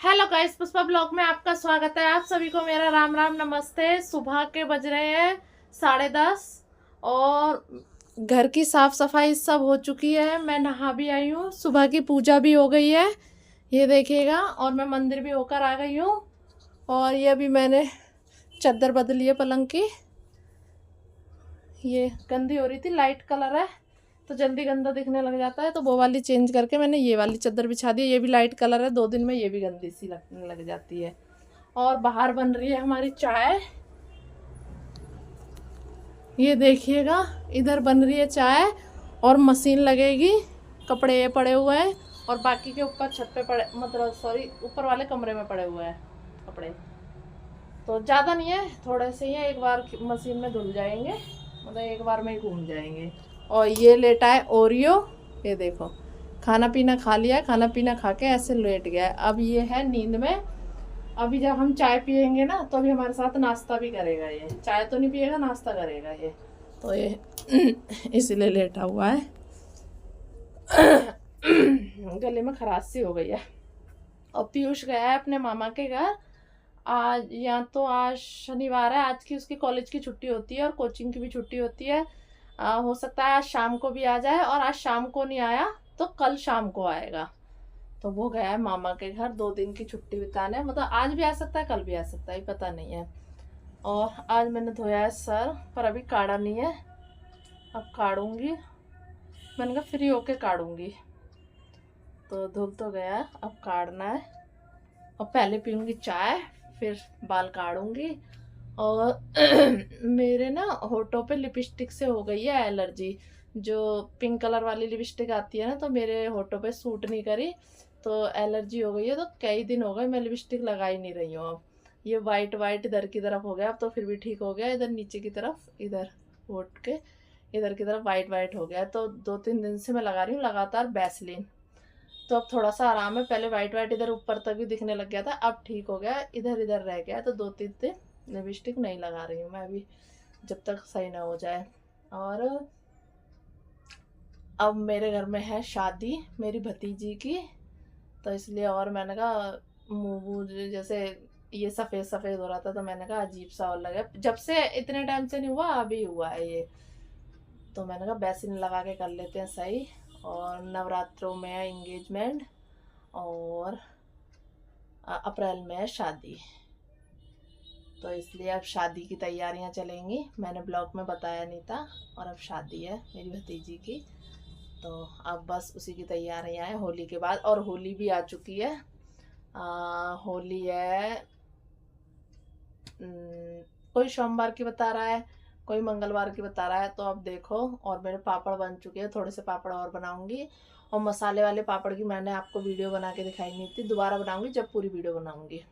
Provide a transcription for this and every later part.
Hello guys, Pushpa blog में आपका स्वागत है। आप सभी को मेरा राम राम नमस्ते। सुबह के बज रहे हैं 10:30 और घर की साफ सफाई सब हो चुकी है। मैं नहा भी आई हूँ, सुबह की पूजा भी हो गई है, ये देखिएगा। और मैं मंदिर भी होकर आ गई हूँ। और ये अभी मैंने चादर बदली है पलंग की, ये गंदी हो रही थी, लाइट कलर है तो जल्दी गंदा दिखने लग जाता है, तो वो वाली चेंज करके मैंने ये वाली चादर बिछा दी। ये भी लाइट कलर है, 2 दिन में ये भी गंदी सी लगने लग जाती है। और बाहर बन रही है हमारी चाय, ये देखिएगा, इधर बन रही है चाय और मशीन लगेगी। कपड़े ये पड़े हुए हैं और बाकी के ऊपर छत पे पड़े, मतलब सॉरी ऊपर वाले कमरे में पड़े हुए हैं कपड़े। तो ज़्यादा नहीं है, थोड़े से ही है, एक बार मशीन में धुल जाएंगे, मतलब एक बार में ही घूम जाएंगे। और ये लेटा है ओरियो, ये देखो, खाना पीना खा लिया है, खाना पीना खा के ऐसे लेट गया है। अब ये है नींद में। अभी जब हम चाय पियेंगे ना तो अभी हमारे साथ नाश्ता भी करेगा। ये चाय तो नहीं पिएगा, नाश्ता करेगा ये, तो ये इसलिए लेटा हुआ है। गले में खराश सी हो गई है। और पीयूष गया है अपने मामा के घर आज, या तो आज शनिवार है, आज की उसकी कॉलेज की छुट्टी होती है और कोचिंग की भी छुट्टी होती है। हो सकता है आज शाम को भी आ जाए, और आज शाम को नहीं आया तो कल शाम को आएगा। तो वो गया है मामा के घर 2 दिन की छुट्टी बिताने, मतलब आज भी आ सकता है कल भी आ सकता है, पता नहीं है। और आज मैंने धोया है सर, पर अभी काढ़ा नहीं है, अब काढ़ूंगी। मैंने कहा फ्री होके काढ़ूंगी, तो धुल तो गया, अब काढ़ना है। और पहले पीऊँगी चाय, फिर बाल काढ़ूंगी। और मेरे ना होठों पे लिपस्टिक से हो गई है एलर्जी, जो पिंक कलर वाली लिपस्टिक आती है ना, तो मेरे होठों पे सूट नहीं करी, तो एलर्जी हो गई है। तो कई दिन हो गए मैं लिपस्टिक लगा ही नहीं रही हूँ। अब ये वाइट वाइट इधर की तरफ हो गया, अब तो फिर भी ठीक हो गया, इधर नीचे की तरफ, इधर होठ के इधर की तरफ वाइट वाइट हो गया। तो 2-3 दिन से मैं लगा रही हूँ लगातार वैसलीन, तो अब थोड़ा सा आराम है। पहले वाइट वाइट इधर ऊपर तक भी दिखने लग गया था, अब ठीक हो गया, इधर इधर रह गया। तो 2-3 दिन लिपस्टिक नहीं लगा रही हूँ मैं अभी, जब तक सही ना हो जाए। और अब मेरे घर में है शादी मेरी भतीजी की, तो इसलिए, और मैंने कहा मुँह जैसे ये सफ़ेद सफ़ेद हो रहा था, तो मैंने कहा अजीब सा और लगा, जब से इतने टाइम से नहीं हुआ, अभी हुआ है ये। तो मैंने कहा वैक्सीन लगा के कर लेते हैं सही। और नवरात्रों में है इंगेजमेंट, और अप्रैल में है शादी, तो इसलिए अब शादी की तैयारियां चलेंगी। मैंने ब्लॉग में बताया नहीं था, और अब शादी है मेरी भतीजी की, तो अब बस उसी की तैयारियां हैं होली के बाद। और होली भी आ चुकी है, होली है कोई सोमवार की बता रहा है, कोई मंगलवार की बता रहा है, तो अब देखो। और मेरे पापड़ बन चुके हैं, थोड़े से पापड़ और बनाऊंगी। और मसाले वाले पापड़ की मैंने आपको वीडियो बना के दिखाई नहीं थी, दोबारा बनाऊंगी जब पूरी वीडियो बनाऊंगी।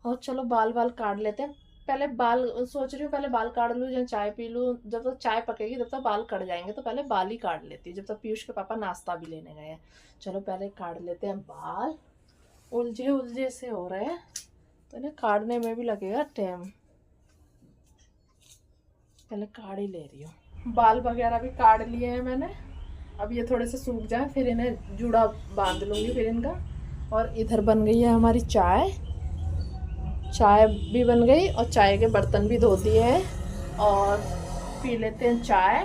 और चलो बाल काट लेते हैं। पहले बाल सोच रही हूँ, पहले बाल काट लूँ या चाय पी लूँ, जब तक चाय पकेगी तब तक बाल कट जाएंगे, तो पहले बाल ही काट लेती है, जब तक पीयूष के पापा नाश्ता भी लेने गए हैं। चलो पहले काट लेते हैं बाल, उलझे उलझे से हो रहे हैं, तो इन्हें काटने में भी लगेगा टाइम। पहले काट ही ले रही हूँ। बाल वगैरह भी काट लिए हैं मैंने, अब ये थोड़े से सूख जाए फिर इन्हें जूड़ा बांध लूँगी फिर इनका। और इधर बन गई है हमारी चाय, चाय भी बन गई और चाय के बर्तन भी धो दिए हैं। और पी लेते हैं चाय,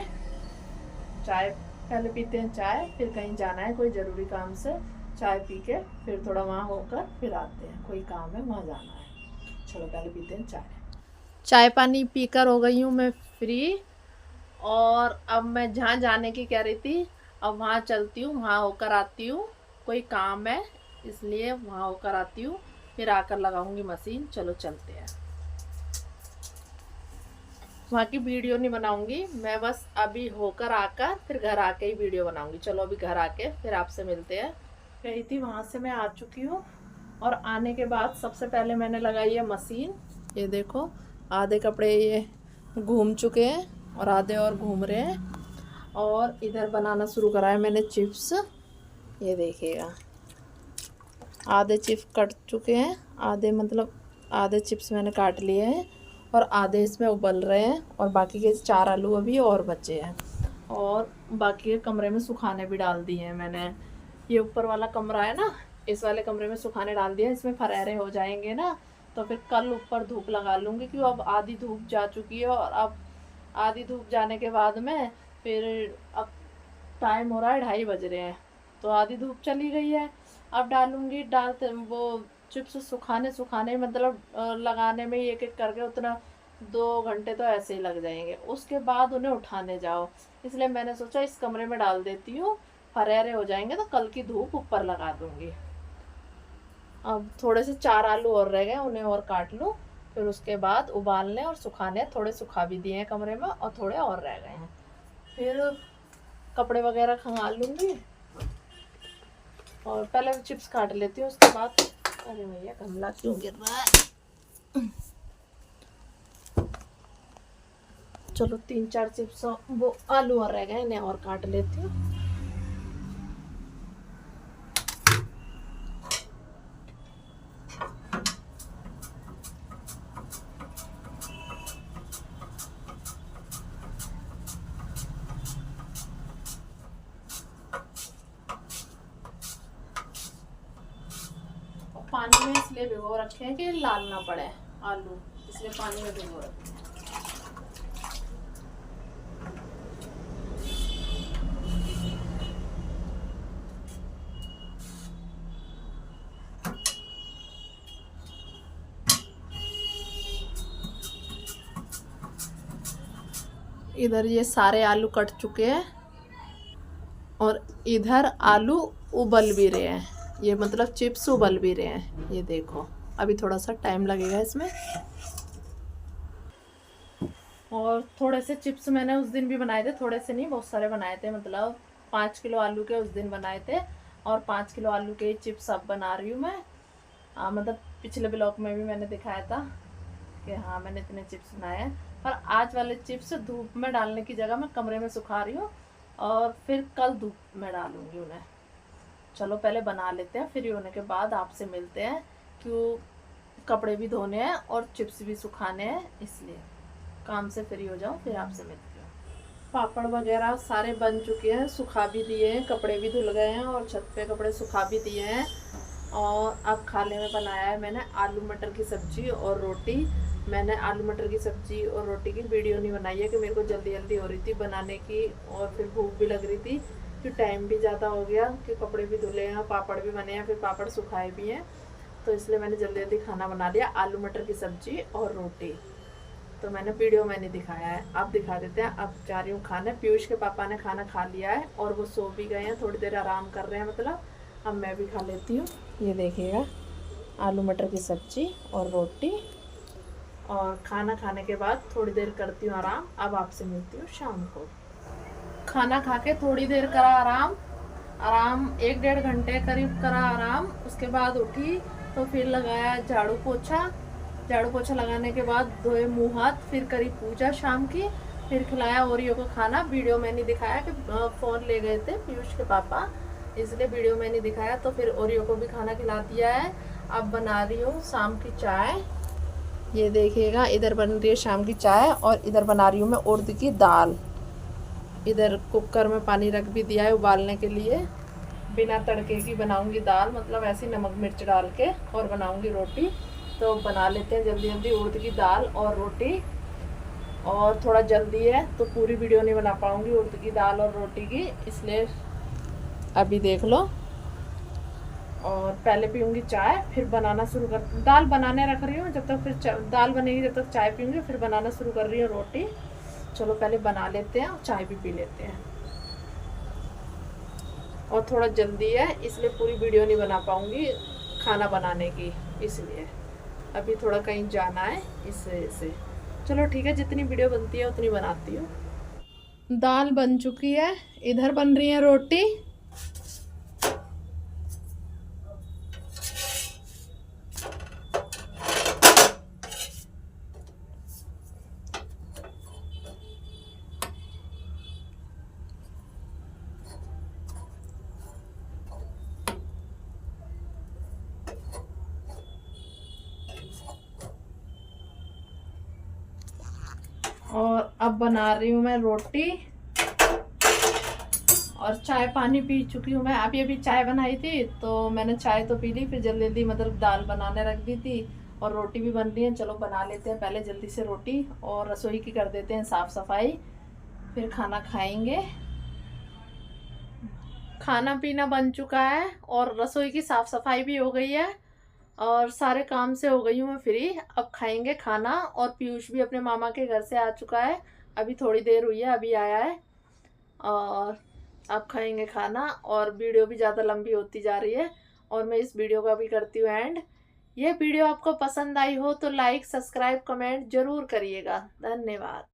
चाय पहले पीते हैं चाय, फिर कहीं जाना है कोई ज़रूरी काम से, चाय पी के फिर थोड़ा वहाँ होकर फिर आते हैं, कोई काम है वहाँ जाना है। चलो पहले पीते हैं चाय। चाय पानी पीकर हो गई हूँ मैं फ्री, और अब मैं जहाँ जाने की कह रही थी, अब वहाँ चलती हूँ, वहाँ होकर आती हूँ, कोई काम है इसलिए वहाँ होकर आती हूँ, फिर आकर लगाऊंगी मशीन। चलो चलते हैं। वहाँ की वीडियो नहीं बनाऊंगी मैं, बस अभी होकर आकर फिर घर आके ही वीडियो बनाऊंगी। चलो अभी घर आके फिर आपसे मिलते हैं। गई थी वहाँ से मैं आ चुकी हूँ, और आने के बाद सबसे पहले मैंने लगाई है मशीन। ये देखो, आधे कपड़े ये घूम चुके हैं और आधे और घूम रहे हैं। और इधर बनाना शुरू करा है मैंने चिप्स, ये देखिएगा, आधे चिप्स कट चुके हैं, आधे मतलब आधे चिप्स मैंने काट लिए हैं, और आधे इसमें उबल रहे हैं, और बाकी के 4 आलू अभी और बचे हैं। और बाकी के कमरे में सुखाने भी डाल दिए हैं मैंने। ये ऊपर वाला कमरा है ना, इस वाले कमरे में सुखाने डाल दिया, इसमें फरेरे हो जाएंगे ना, तो फिर कल ऊपर धूप लगा लूँगी, क्योंकि अब आधी धूप जा चुकी है। और अब आधी धूप जाने के बाद में फिर अब टाइम हो रहा है 2:30 बज रहे हैं, तो आधी धूप चली गई है। अब डालूँगी, डालते वो चिप्स सुखाने मतलब लगाने में एक एक करके उतना 2 घंटे तो ऐसे ही लग जाएंगे। उसके बाद उन्हें उठाने जाओ, इसलिए मैंने सोचा इस कमरे में डाल देती हूँ, फरेरे हो जाएंगे तो कल की धूप ऊपर लगा दूँगी। अब थोड़े से 4 आलू और रह गए, उन्हें और काट लूँ, फिर उसके बाद उबालने और सुखाने। थोड़े सुखा भी दिए हैं कमरे में और थोड़े और रह गए हैं। फिर कपड़े वगैरह खंगाल लूँगी और पहले चिप्स काट लेती हूँ, उसके बाद। अरे भैया गमला क्यों गिर रहा है। चलो 3-4 चिप्स वो आलू और रह गए, इन्हें और काट लेती हूँ। पानी में इसलिए भिगो रखे हैं कि लाल ना पड़े आलू, इसलिए पानी में भिगो रखे हैं। इधर ये सारे आलू कट चुके हैं और इधर आलू उबल भी रहे हैं, ये मतलब चिप्स उबल भी रहे हैं। ये देखो, अभी थोड़ा सा टाइम लगेगा इसमें। और थोड़े से चिप्स मैंने उस दिन भी बनाए थे, थोड़े से नहीं बहुत सारे बनाए थे, मतलब 5 किलो आलू के उस दिन बनाए थे और 5 किलो आलू के चिप्स अब बना रही हूँ मैं। मतलब पिछले ब्लॉग में भी मैंने दिखाया था कि हाँ मैंने इतने चिप्स बनाए हैं। पर आज वाले चिप्स धूप में डालने की जगह मैं कमरे में सुखा रही हूँ और फिर कल धूप में डालूंगी उन्हें। चलो पहले बना लेते हैं, फ्री होने के बाद आपसे मिलते हैं, क्यों कपड़े भी धोने हैं और चिप्स भी सुखाने हैं, इसलिए काम से फ्री हो जाऊँ फिर आपसे मिलती हूँ। पापड़ वगैरह सारे बन चुके हैं, सुखा भी दिए हैं, कपड़े भी धुल गए हैं और छत पे कपड़े सुखा भी दिए हैं। और अब खाने में बनाया है मैंने आलू मटर की सब्ज़ी और रोटी। मैंने आलू मटर की सब्ज़ी और रोटी की वीडियो नहीं बनाई है कि मेरे को जल्दी जल्दी हो रही थी बनाने की और फिर भूख भी लग रही थी, कि टाइम भी ज़्यादा हो गया, कि कपड़े भी धुले हैं, पापड़ भी बने हैं, फिर पापड़ सुखाए भी हैं, तो इसलिए मैंने जल्दी जल्दी खाना बना लिया, आलू मटर की सब्ज़ी और रोटी। तो मैंने वीडियो में नहीं दिखाया है, अब दिखा देते हैं। अब जा रही हूँ खाने। पीयूष के पापा ने खाना खा लिया है और वो सो भी गए हैं, थोड़ी देर आराम कर रहे हैं, मतलब अब मैं भी खा लेती हूँ। ये देखिएगा आलू मटर की सब्ज़ी और रोटी, और खाना खाने के बाद थोड़ी देर करती हूँ आराम। अब आपसे मिलती हूँ शाम को। खाना खा के थोड़ी देर करा आराम, 1-1.5 घंटे करीब करा आराम। उसके बाद उठी तो फिर लगाया झाड़ू पोछा लगाने के बाद धोए मुँह हाथ, फिर करी पूजा शाम की, फिर खिलाया ओरियो को खाना। वीडियो में नहीं दिखाया कि फ़ोन ले गए थे पीयूष के पापा, इसलिए वीडियो में नहीं दिखाया। तो फिर ओरियो को भी खाना खिला दिया है। अब बना रही हूँ शाम की चाय। ये देखिएगा इधर बन रही है शाम की चाय और इधर बना रही हूँ मैं उड़द की दाल। इधर कुकर में पानी रख भी दिया है उबालने के लिए। बिना तड़के की बनाऊंगी दाल, मतलब ऐसी नमक मिर्च डाल के, और बनाऊंगी रोटी। तो बना लेते हैं जल्दी जल्दी उड़द की दाल और रोटी। और थोड़ा जल्दी है तो पूरी वीडियो नहीं बना पाऊंगी उड़द की दाल और रोटी की, इसलिए अभी देख लो। और पहले पीऊँगी चाय, फिर बनाना शुरू कर, दाल बनाने रख रही हूँ जब तक, फिर दाल बनेगी जब तक चाय पीऊँगी, फिर बनाना शुरू कर रही हूँ रोटी। चलो पहले बना लेते हैं और चाय भी पी लेते हैं। और थोड़ा जल्दी है इसलिए पूरी वीडियो नहीं बना पाऊँगी खाना बनाने की, इसलिए अभी थोड़ा कहीं जाना है इस वजह से। चलो ठीक है, जितनी वीडियो बनती है उतनी बनाती हूँ। दाल बन चुकी है, इधर बन रही है रोटी। और अब बना रही हूँ मैं रोटी। और चाय पानी पी चुकी हूँ मैं। अभी चाय बनाई थी तो मैंने चाय तो पी ली, फिर जल्दी जल्दी मतलब दाल बनाने रख दी थी और रोटी भी बन रही है। चलो बना लेते हैं पहले जल्दी से रोटी, और रसोई की कर देते हैं साफ़ सफाई, फिर खाना खाएंगे। खाना पीना बन चुका है और रसोई की साफ़ सफाई भी हो गई है और सारे काम से हो गई हूँ मैं फ्री। अब खाएंगे खाना, और पीयूष भी अपने मामा के घर से आ चुका है, अभी थोड़ी देर हुई है, अभी आया है। और अब खाएंगे खाना, और वीडियो भी ज़्यादा लंबी होती जा रही है और मैं इस वीडियो का भी करती हूँ एंड। ये वीडियो आपको पसंद आई हो तो लाइक सब्सक्राइब कमेंट ज़रूर करिएगा। धन्यवाद।